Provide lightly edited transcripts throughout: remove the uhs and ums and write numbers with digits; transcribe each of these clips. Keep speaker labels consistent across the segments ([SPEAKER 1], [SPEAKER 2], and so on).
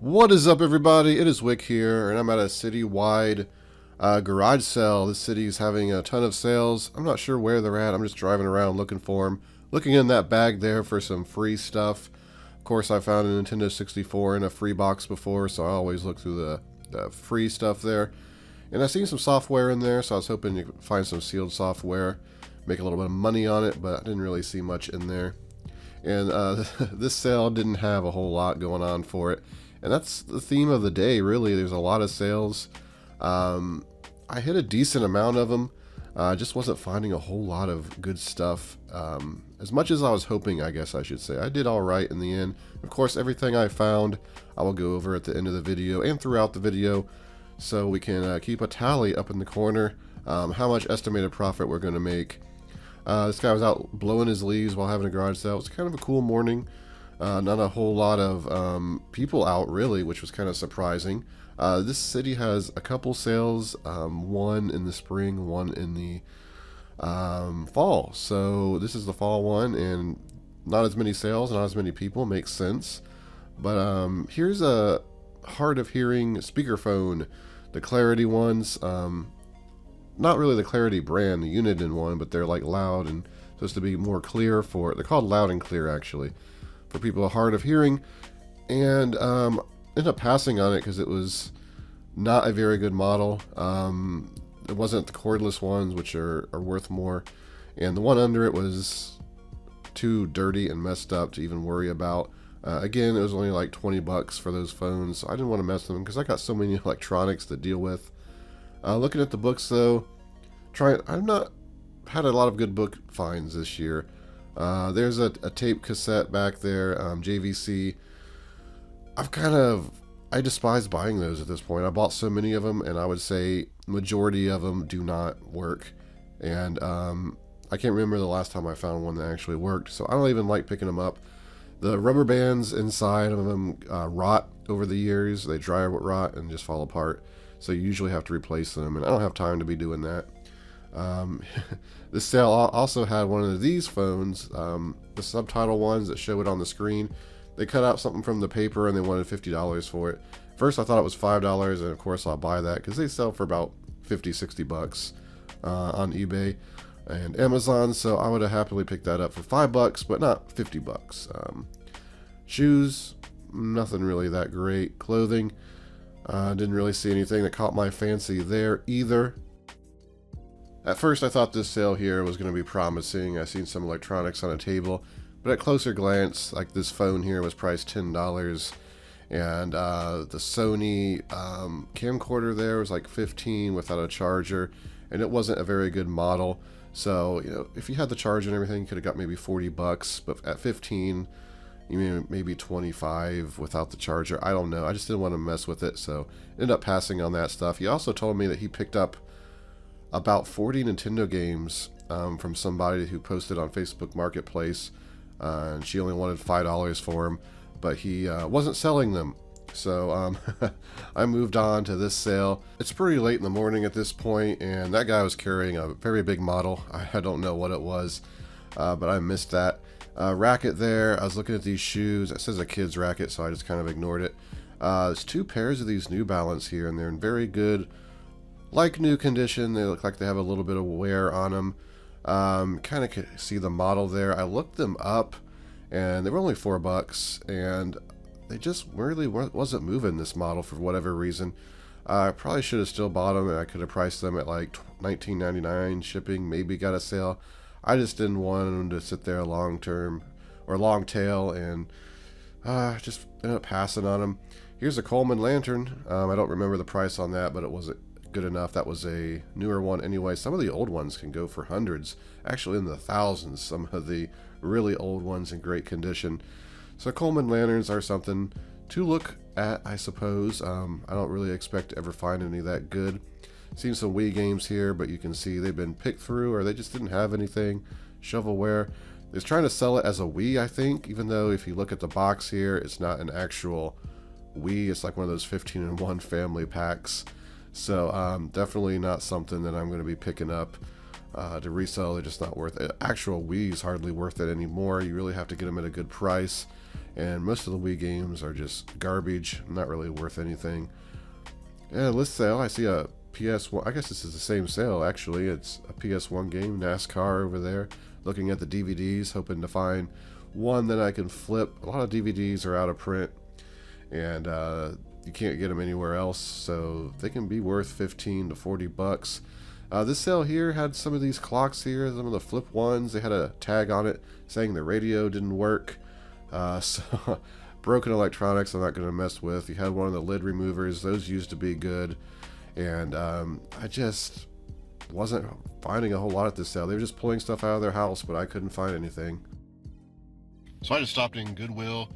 [SPEAKER 1] What is up, everybody? It is Wick here, and I'm at a Citywide garage sale. This city is having a ton of sales. I'm not sure where they're at. I'm just driving around looking for them. Looking in that bag there for some free stuff. Of course, I found a Nintendo 64 in a free box before, so I always look through the free stuff there. And I seen some software in there, so I was hoping you could find some sealed software, make a little bit of money on it, but I didn't really see much in there. And this sale didn't have a whole lot going on for it. And that's the theme of the day, really. There's a lot of sales. I hit a decent amount of them. I just wasn't finding a whole lot of good stuff. As much as I was hoping, I guess I should say. I did all right in the end. Of course, everything I found, I will go over at the end of the video and throughout the video, so we can keep a tally up in the corner, how much estimated profit we're going to make. This guy was out blowing his leaves while having a garage sale. It was kind of a cool morning. Not a whole lot of people out, really, which was kind of surprising. This city has a couple sales, one in the spring, one in the fall. So this is the fall one, and not as many sales, not as many people. Makes sense. But here's a hard of hearing speakerphone, the Clarity ones. Not really the Clarity brand, the Uniden one, but they're like loud and supposed to be more clear for it. They're called Loud and Clear, actually, for people hard of hearing. And ended up passing on it because it was not a very good model. It wasn't the cordless ones, which are worth more, and the one under it was too dirty and messed up to even worry about. Again, it was only like 20 bucks for those phones, so I didn't want to mess with them because I got so many electronics to deal with. Looking at the books though, I've not had a lot of good book finds this year. There's a tape cassette back there, JVC. I despise buying those at this point. I bought so many of them, and I would say majority of them do not work. And I can't remember the last time I found one that actually worked, so I don't even like picking them up. The rubber bands inside of them rot over the years. They dry rot and just fall apart, so you usually have to replace them, and I don't have time to be doing that. This sale also had one of these phones, the subtitle ones that show it on the screen. They cut out something from the paper and they wanted $50 for it. First I thought it was $5, and of course I'll buy that because they sell for about 50-60 bucks on eBay and Amazon, so I would have happily picked that up for $5, but not 50 bucks. Shoes, nothing really that great. Clothing, didn't really see anything that caught my fancy there either. At first I thought this sale here was going to be promising. I seen some electronics on a table, but at closer glance, like this phone here was priced $10, and the Sony camcorder there was like $15 without a charger, and it wasn't a very good model. So, you know, if you had the charger and everything, you could have got maybe 40 bucks, but at 15, you mean maybe 25 without the charger. I don't know. I just didn't want to mess with it, so ended up passing on that stuff. He also told me that he picked up about 40 Nintendo games from somebody who posted on Facebook Marketplace, and she only wanted $5 for them, but he wasn't selling them. So I moved on to this sale. It's pretty late in the morning at this point, and that guy was carrying a very big model. I don't know what it was, but I missed that. Racket there. I was looking at these shoes. It says a kid's racket, so I just kind of ignored it. There's two pairs of these New Balance here, and they're in very good, like new condition. They look like they have a little bit of wear on them. Kind of could see the model there. I looked them up, and they were only $4, and they just really wasn't moving this model for whatever reason. I probably should have still bought them, and I could have priced them at like $19.99 shipping, maybe got a sale. I just didn't want them to sit there long term or long tail, and just ended up passing on them. Here's a Coleman lantern. I don't remember the price on that, but it wasn't good enough. That was a newer one anyway. Some of the old ones can go for hundreds, actually in the thousands, some of the really old ones in great condition. So Coleman lanterns are something to look at, I suppose. I don't really expect to ever find any that good. Seen some Wii games here, but you can see they've been picked through, or they just didn't have anything. Shovelware is trying to sell it as a Wii, I think, even though if you look at the box here, it's not an actual Wii. It's like one of those 15-in-1 family packs. So definitely not something that I'm going to be picking up to resell. They're just not worth it. Actual Wii's hardly worth it anymore. You really have to get them at a good price. and most of the Wii games are just garbage, not really worth anything. Yeah, list sale, I see a PS1, I guess this is the same sale actually. It's a PS1 game, NASCAR over there. Looking at the DVDs, hoping to find one that I can flip. A lot of DVDs are out of print, and you can't get them anywhere else, so they can be worth 15 to 40 bucks. This sale here had some of these clocks here, some of the flip ones. They had a tag on it saying the radio didn't work. So broken electronics I'm not going to mess with. You had one of the lid removers. Those used to be good. And I just wasn't finding a whole lot at this sale. They were just pulling stuff out of their house, but I couldn't find anything. So I just stopped in Goodwill,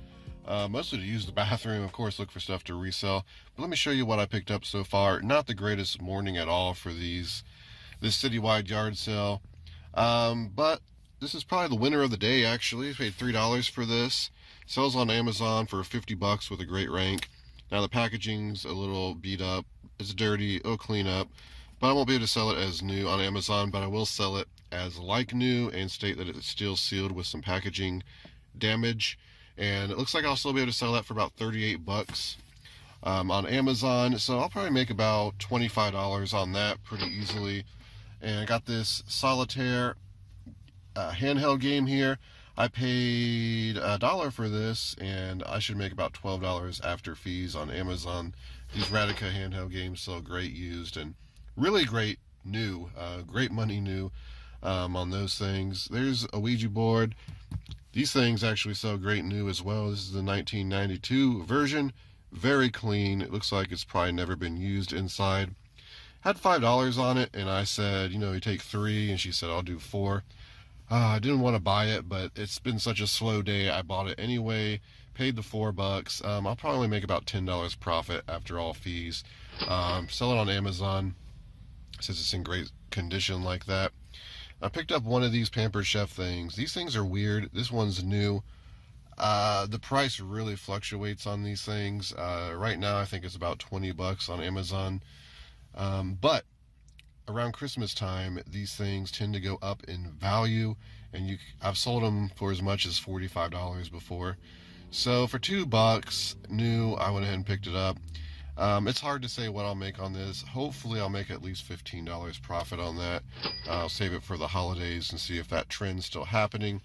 [SPEAKER 1] mostly to use the bathroom, of course, look for stuff to resell. But let me show you what I picked up so far. Not the greatest morning at all for this Citywide yard sale. But this is probably the winner of the day, actually. I paid $3 for this. Sells on Amazon for 50 bucks with a great rank. Now the packaging's a little beat up. It's dirty. It'll clean up. But I won't be able to sell it as new on Amazon, but I will sell it as like new and state that it's still sealed with some packaging damage. And it looks like I'll still be able to sell that for about 38 bucks on Amazon. So I'll probably make about $25 on that pretty easily. And I got this solitaire handheld game here. I paid $1 for this, and I should make about $12 after fees on Amazon. These Radica handheld games sell great used and really great new, great money new on those things. There's a Ouija board. These things actually sell great new as well. This is the 1992 version. Very clean. It looks like it's probably never been used inside. Had $5 on it, and I said, you take 3, and she said, I'll do 4. I didn't want to buy it, but it's been such a slow day. I bought it anyway, paid the $4. I'll probably make about $10 profit after all fees. Sell it on Amazon since it's in great condition like that. I picked up one of these Pampered Chef things. These things are weird. This one's new. The price really fluctuates on these things. Right now I think it's about 20 bucks on Amazon. But around Christmas time, these things tend to go up in value, and I've sold them for as much as $45 before. So for $2 new, I went ahead and picked it up. It's hard to say what I'll make on this. Hopefully I'll make at least $15 profit on that. I'll save it for the holidays and see if that trend's still happening.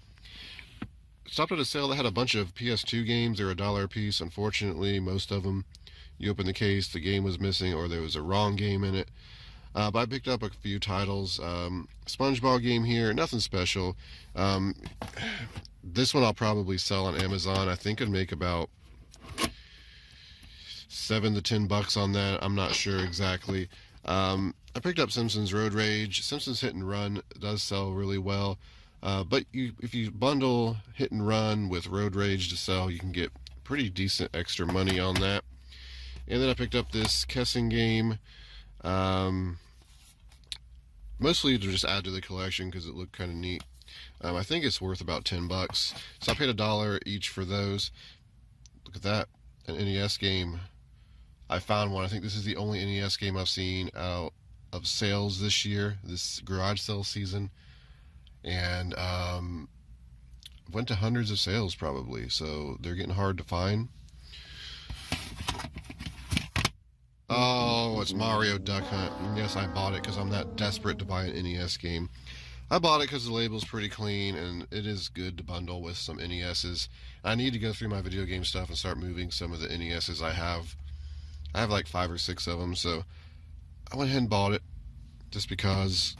[SPEAKER 1] Stopped at a sale that had a bunch of PS2 games. They're $1 a piece. Unfortunately, most of them, you open the case, the game was missing, or there was a wrong game in it. But I picked up a few titles. SpongeBob game here, nothing special. This one I'll probably sell on Amazon. I think I'd make about $7 to $10 on that. I'm not sure exactly. I picked up Simpsons Road Rage. Simpsons Hit and Run does sell really well. But if you bundle Hit and Run with Road Rage to sell, you can get pretty decent extra money on that. And then I picked up this Kessing game. Mostly to just add to the collection because it looked kind of neat. I think it's worth about $10. So I paid $1 each for those. Look at that, an NES game. I found one. I think this is the only NES game I've seen out of sales this year, this garage sale season. And went to hundreds of sales probably, so they're getting hard to find. Oh, it's Mario Duck Hunt. And yes, I bought it because I'm that desperate to buy an NES game. I bought it because the label's pretty clean, and it is good to bundle with some NESs. I need to go through my video game stuff and start moving some of the NESs I have. I have like 5 or 6 of them, so I went ahead and bought it just because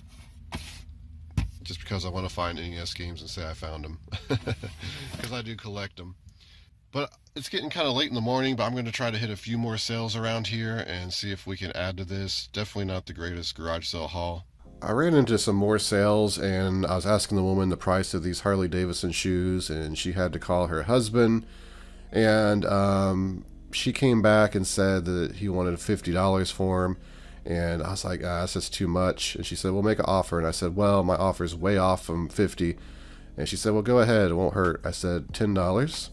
[SPEAKER 1] I want to find NES games and say I found them. Because I do collect them. But it's getting kind of late in the morning, but I'm going to try to hit a few more sales around here and see if we can add to this. Definitely not the greatest garage sale haul. I ran into some more sales, and I was asking the woman the price of these Harley Davidson shoes, and she had to call her husband. And she came back and said that he wanted $50 for them. And I was like, that's just too much. And she said, well, make an offer. And I said, well, my offer is way off from $50. And she said, well, go ahead. It won't hurt. I said, $10.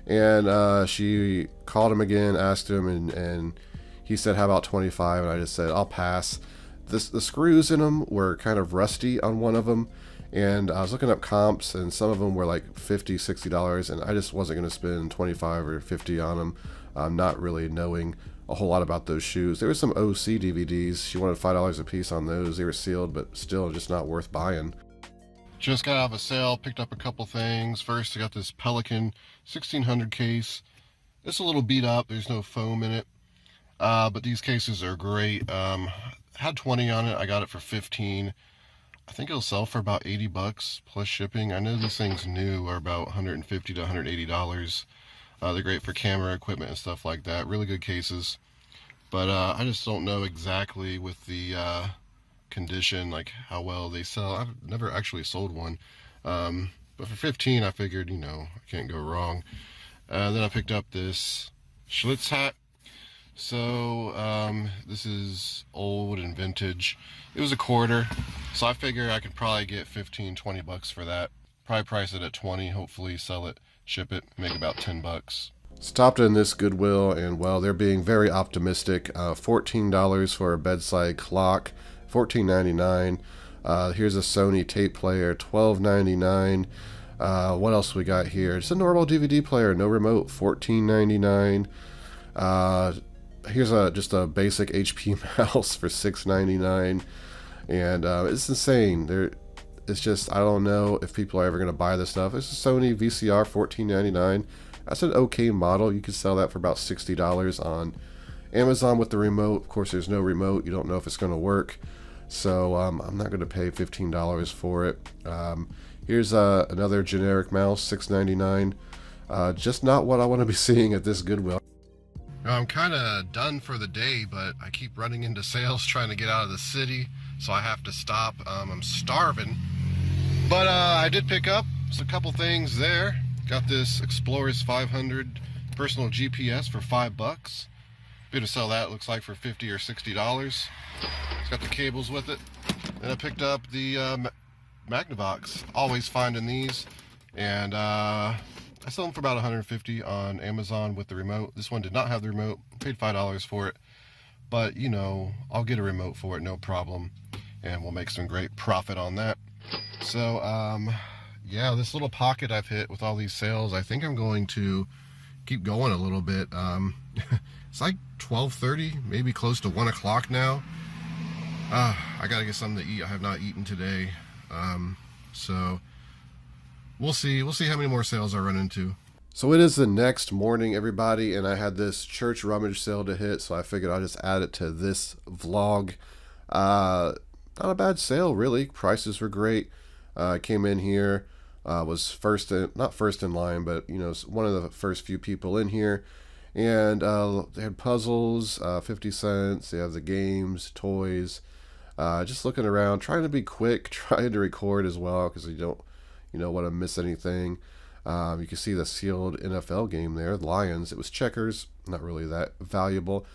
[SPEAKER 1] And she called him again, asked him, and he said, how about 25? And I just said, I'll pass. The screws in them were kind of rusty on one of them, And I was looking up comps, and some of them were like $50, $60, and I just wasn't going to spend 25 or 50 on them, not really knowing a whole lot about those shoes. There were some OC DVDs. She wanted $5 a piece on those. They were sealed, but still just not worth buying. Just got out of a sale, picked up a couple things. First, I got this Pelican 1600 case. It's a little beat up. There's no foam in it, but these cases are great. Had 20 on it. I got it for 15. I think it'll sell for about 80 bucks plus shipping. I know these things new are about $150 to $180. They're great for camera equipment and stuff like that. Really good cases. But I just don't know exactly with the condition, like how well they sell. I've never actually sold one. But for 15, I figured, you know, I can't go wrong. Then I picked up this Schlitz hat. So this is old and vintage. It was a quarter, so I figure I could probably get 15, 20 bucks for that. Probably price it at 20, hopefully sell it, ship it, make about 10 bucks. Stopped in this Goodwill, and well, they're being very optimistic. $14 for a bedside clock, $14.99. Here's a Sony tape player, $12.99. What else we got here? Just a normal DVD player, no remote, $14.99. Here's just a basic HP mouse for $6.99, and it's insane. It's just, I don't know if people are ever going to buy this stuff. It's a Sony VCR, $14.99. That's an okay model. You could sell that for about $60 on Amazon with the remote. Of course, there's no remote. You don't know if it's going to work, so I'm not going to pay $15 for it. Here's another generic mouse, $6.99. Just not what I want to be seeing at this Goodwill. I'm kind of done for the day, but I keep running into sales trying to get out of the city, so I have to stop. I'm starving. But I did pick up a couple things there. Got this Explorers 500 personal GPS for $5. Be to sell that, looks like, for $50 or $60. It's got the cables with it. And I picked up the Magnavox. Always finding these. And I sell them for about $150 on Amazon with the remote. This one did not have the remote. Paid $5 for it. But, you know, I'll get a remote for it, no problem. And we'll make some great profit on that. So, yeah, this little pocket I've hit with all these sales, I think I'm going to keep going a little bit. It's like 12:30, maybe close to 1 o'clock now. I gotta get something to eat. I have not eaten today. So we'll see how many more sales I run into. So it is the next morning, everybody, and I had this church rummage sale to hit, so I figured I'll just add it to this vlog. Not a bad sale, really. Prices were great. Came in here, was not first in line, but, you know, one of the first few people in here. And they had puzzles, 50 cents. They have the games, toys. Just looking around, trying to be quick, trying to record as well, because you don't, want to miss anything. You can see the sealed NFL game there, the Lions. It was checkers, not really that valuable.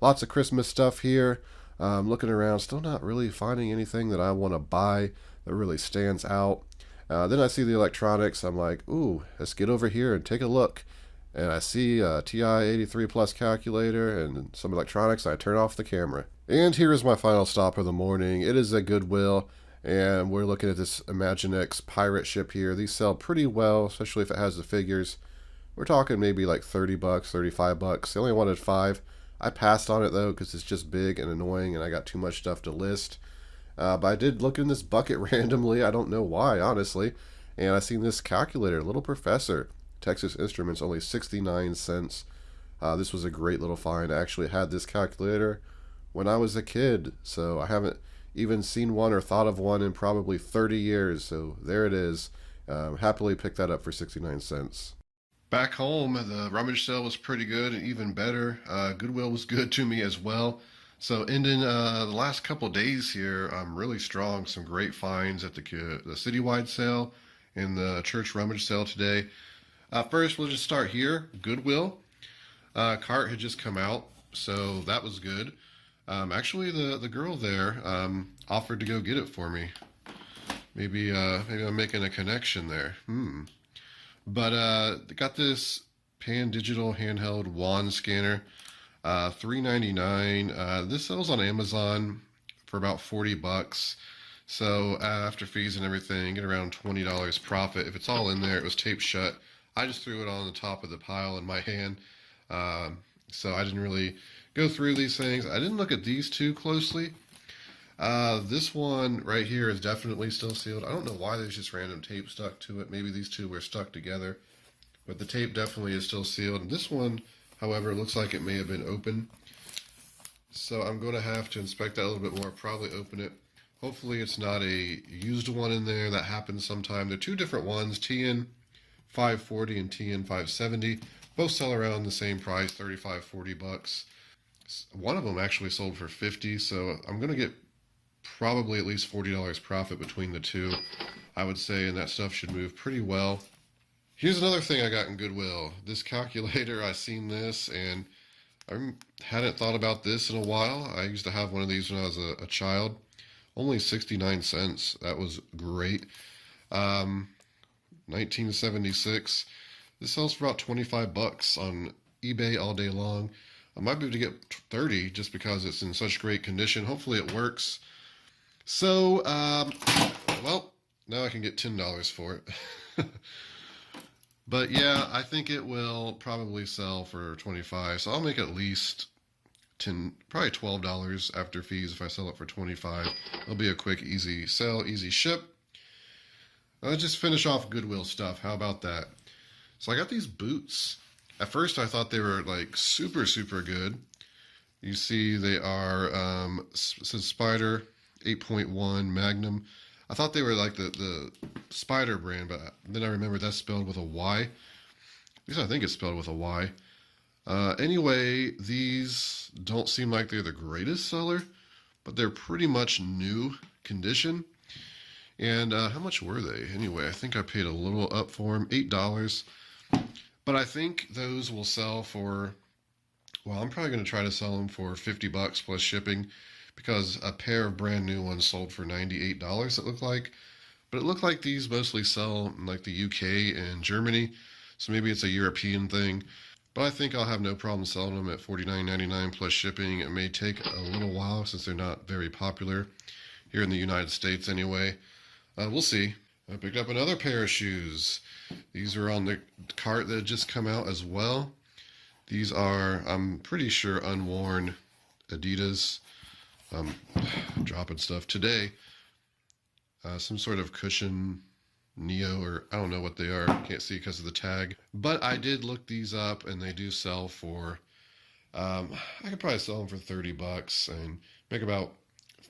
[SPEAKER 1] Lots of Christmas stuff here. Looking around, still not really finding anything that I want to buy that really stands out. Then I see the electronics. I'm like, ooh, let's get over here and take a look. And I see a TI-83 Plus calculator and some electronics. I turn off the camera. And here is my final stop of the morning. It is a Goodwill, and we're looking at this Imaginext pirate ship here. These sell pretty well, especially if it has the figures. We're talking maybe like 30 bucks, 35 bucks. They only wanted 5. I passed on it though because it's just big and annoying and I got too much stuff to list. But I did look in this bucket randomly. I don't know why, honestly. And I seen this calculator, Little Professor, Texas Instruments, only 69 cents. This was a great little find. I actually had this calculator when I was a kid, so I haven't even seen one or thought of one in probably 30 years. So there it is. Happily picked that up for 69 cents. Back home, the rummage sale was pretty good and even better. Goodwill was good to me as well. So ending the last couple of days here, I'm really strong. Some great finds at the Citywide sale and the church rummage sale today. First, we'll just start here. Goodwill. Cart had just come out, so that was good. Actually, the girl there offered to go get it for me. Maybe I'm making a connection there. But got this Pan Digital handheld wand scanner, $3.99. This sells on Amazon for about 40 bucks. So after fees and everything, get around $20 profit. If it's all in there, it was taped shut. I just threw it on the top of the pile in my hand. So I didn't really go through these things. I didn't look at these too closely. This one right here is definitely still sealed. I don't know why there's just random tape stuck to it. Maybe these two were stuck together. But the tape definitely is still sealed. And this one, however, looks like it may have been open. So I'm going to have to inspect that a little bit more, probably open it. Hopefully it's not a used one in there. That happens sometime. They're two different ones, TN 540 and TN 570. Both sell around the same price, 35, 40 bucks. One of them actually sold for 50, so I'm going to get probably at least $40 profit between the two, I would say, and that stuff should move pretty well. Here's another thing I got in Goodwill. This calculator, I seen this, and I hadn't thought about this in a while. I used to have one of these when I was a child. Only 69 cents. That was great. 1976. This sells for about 25 bucks on eBay all day long. I might be able to get 30 just because it's in such great condition. Hopefully it works. So, well, now I can get $10 for it. But yeah, I think it will probably sell for 25. So I'll make at least probably $12 after fees if I sell it for 25. It'll be a quick, easy sell, easy ship. Let's just finish off Goodwill stuff. How about that? So I got these boots. At first I thought they were like super, super good. You see they are, says Spider 8.1 Magnum. I thought they were like the Spider brand, but then I remembered that's spelled with a Y. At least I think it's spelled with a Y. Anyway, these don't seem like they're the greatest seller, but they're pretty much new condition. And how much were they? Anyway, I think I paid a little up for them, $8. But I think those will sell for, well, I'm probably going to try to sell them for 50 bucks plus shipping, because a pair of brand new ones sold for $98, it looked like. But it looked like these mostly sell in like the UK and Germany, so maybe it's a European thing. But I think I'll have no problem selling them at $49.99 plus shipping. It may take a little while since they're not very popular here in the United States anyway. We'll see. I picked up another pair of shoes. These are on the cart that had just come out as well. These are, I'm pretty sure, unworn Adidas. Dropping stuff today. Some sort of cushion Neo, or I don't know what they are. Can't see because of the tag. But I did look these up, and they do sell for, I could probably sell them for 30 bucks and make about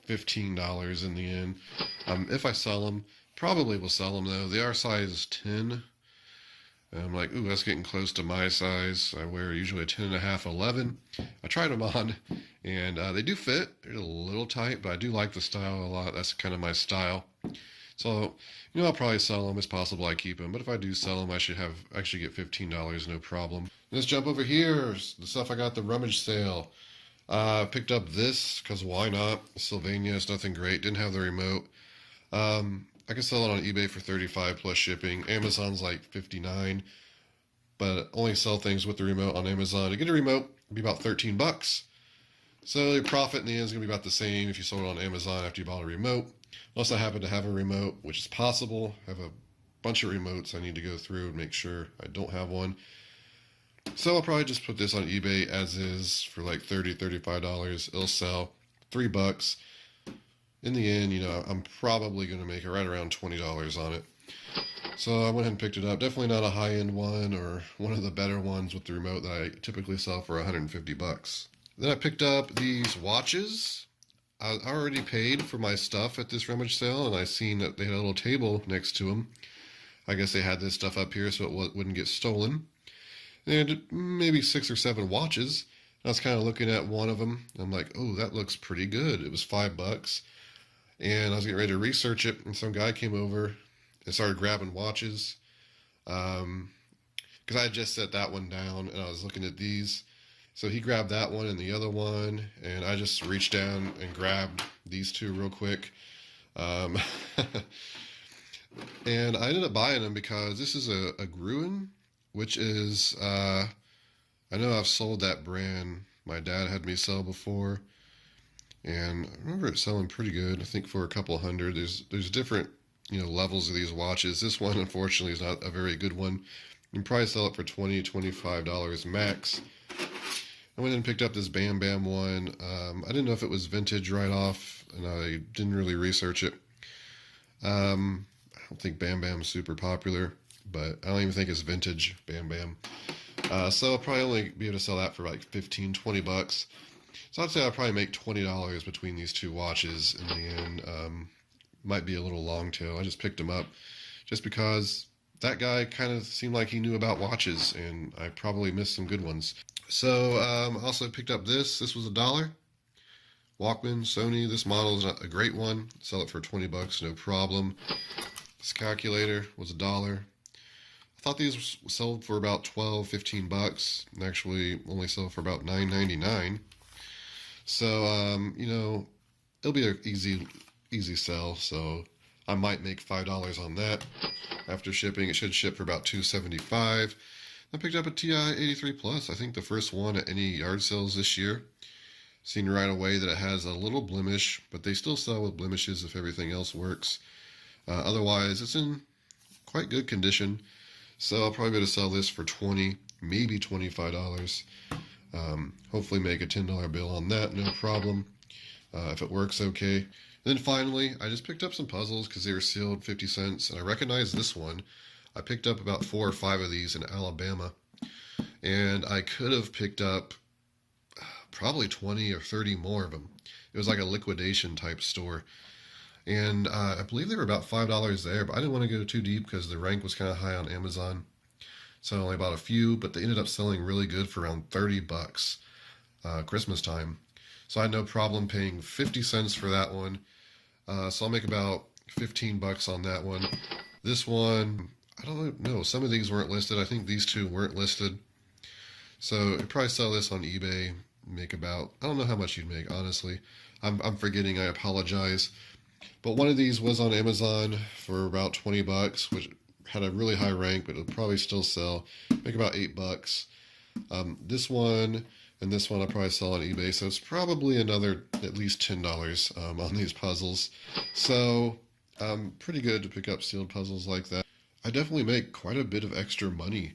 [SPEAKER 1] $15 in the end. If I sell them, probably will sell them though. They are size 10. And I'm like, ooh, that's getting close to my size. I wear usually a 10.5, 11. I tried them on, and they do fit. They're a little tight, but I do like the style a lot. That's kind of my style. So, I'll probably sell them. It's possible I keep them, but if I do sell them, I should actually get $15, no problem. Let's jump over here. The stuff I got at the Rummage sale. Picked up this, because why not? Sylvania, it's nothing great. Didn't have the remote. I can sell it on eBay for 35 plus shipping. Amazon's like 59, but only sell things with the remote on Amazon. To get a remote, it'd be about 13 bucks. So your profit in the end is going to be about the same if you sold it on Amazon after you bought a remote. Unless I happen to have a remote, which is possible. I have a bunch of remotes I need to go through and make sure I don't have one. So I'll probably just put this on eBay as is for like $30, $35. It'll sell $3. In the end, I'm probably going to make it right around $20 on it. So I went ahead and picked it up. Definitely not a high-end one or one of the better ones with the remote that I typically sell for 150 bucks. Then I picked up these watches. I already paid for my stuff at this Rummage sale, and I seen that they had a little table next to them. I guess they had this stuff up here so it wouldn't get stolen. They had maybe 6 or 7 watches. I was kind of looking at one of them. I'm like, oh, that looks pretty good. It was $5. And I was getting ready to research it, and some guy came over and started grabbing watches. Because I had just set that one down, and I was looking at these. So he grabbed that one and the other one, and I just reached down and grabbed these two real quick. And I ended up buying them because this is a Gruen, which is, I know I've sold that brand. My dad had me sell before. And I remember it selling pretty good. I think for a couple hundred. There's different, levels of these watches. This one, unfortunately, is not a very good one. You can probably sell it for $20, $25 max. I went and picked up this Bam Bam one. I didn't know if it was vintage right off, and I didn't really research it. I don't think Bam Bam's super popular, but I don't even think it's vintage Bam Bam. So I'll probably only be able to sell that for like 15, 20 bucks. So I'd say I'll probably make $20 between these two watches in the end. Might be a little long tail. I just picked them up just because that guy kind of seemed like he knew about watches, and I probably missed some good ones. So also picked up this. This was $1. Walkman, Sony. This model is not a great one. Sell it for 20 bucks, no problem. This calculator was $1. I thought these sold for about 12, 15 bucks, and actually only sell for about $9.99. So, it'll be an easy sell. So I might make $5 on that after shipping. It should ship for about $2.75. I picked up a TI 83 Plus. I think the first one at any yard sales this year. Seen right away that it has a little blemish, but they still sell with blemishes if everything else works. Otherwise, it's in quite good condition. So I'll probably be able to sell this for $20, maybe $25. Hopefully make a $10 bill on that, no problem. If it works, okay. Then finally, I just picked up some puzzles because they were sealed 50 cents, and I recognized this one. I picked up about 4 or 5 of these in Alabama, and I could have picked up probably 20 or 30 more of them. It was like a liquidation type store, and I believe they were about $5 there, but I didn't want to go too deep because the rank was kind of high on Amazon. So I only bought a few, but they ended up selling really good for around 30 bucks Christmas time. So I had no problem paying 50 cents for that one. So I'll make about 15 bucks on that one. This one, I don't know. Some of these weren't listed. I think these two weren't listed. So I'd probably sell this on eBay, make about, I don't know how much you'd make, honestly. I'm forgetting, I apologize. But one of these was on Amazon for about 20 bucks, which had a really high rank, but it'll probably still sell. Make about 8 bucks. This one and this one I'll probably sell on eBay, so it's probably another at least $10 on these puzzles. So pretty good to pick up sealed puzzles like that. I definitely make quite a bit of extra money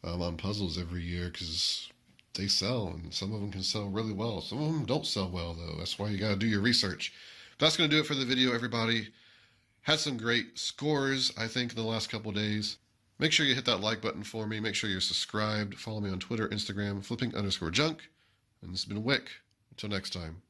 [SPEAKER 1] on puzzles every year because they sell, and some of them can sell really well. Some of them don't sell well, though. That's why you got to do your research. That's going to do it for the video, everybody. Had some great scores, I think, in the last couple days. Make sure you hit that like button for me. Make sure you're subscribed. Follow me on Twitter, Instagram, flipping_junk. And this has been Wick. Until next time.